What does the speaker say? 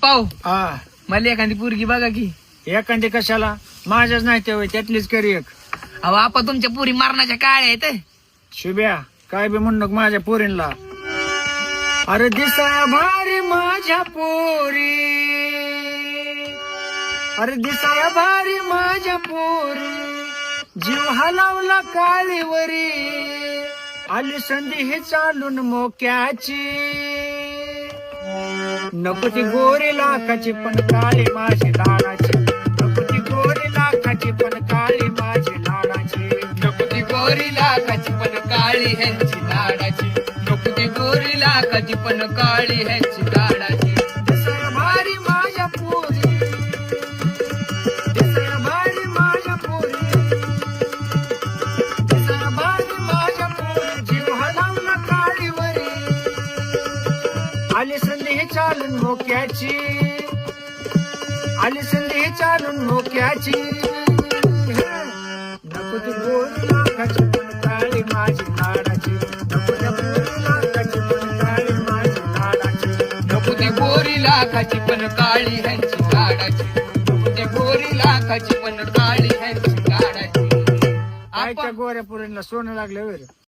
पाहू हा मला एखादी पोरगी बघा की. एखादी कशाला, माझ्याच नाही तेव्हा त्यातलीच करी एक. अहो आपा तुमच्या पुरी मारण्याच्या काळ्या आहेत. शुभ्या काय बी म्हणू नको माझ्या पोरींला. अरे दिसाया भारी माझ्या पोरी, अरे दिसाया भारी माझ्या पोरी, जीव हलावला काळीवरी, आली संधी हे चालून मोक्याची. नको ती गोरी लाखाची पण काळी माझी लाडाची, नको ती गोरी लाखाची पण काळी माझी लाडाची, नको ती गोरी लाखाची पण काळी ह्यांची लाडाची, नको ती गोरी लाखाची पण काळी ह्यांची लाडाची. दिसाया भारी माझ्या पोरी, दिसाया भारी माझ्या पोरी, दिसाया भारी माझ्या पोरी, जीव हलावला काळीवरी, आली संधी हे चालून मोक्याची, आली संधी हे चालून मोक्याची. नको ती गोरी लाखाची पण काळी माझी लाडाची, नको त्या गोरी लाखाची पण काळी माझी लाडाची, नको ती गोरी लाखाची पण काळी ह्यांची लाडाची, नको त्या गोरी लाखाची पण काळी ह्यांची लाडाची. आईच्या गोऱ्या पोरींना सोनं लागलं वर.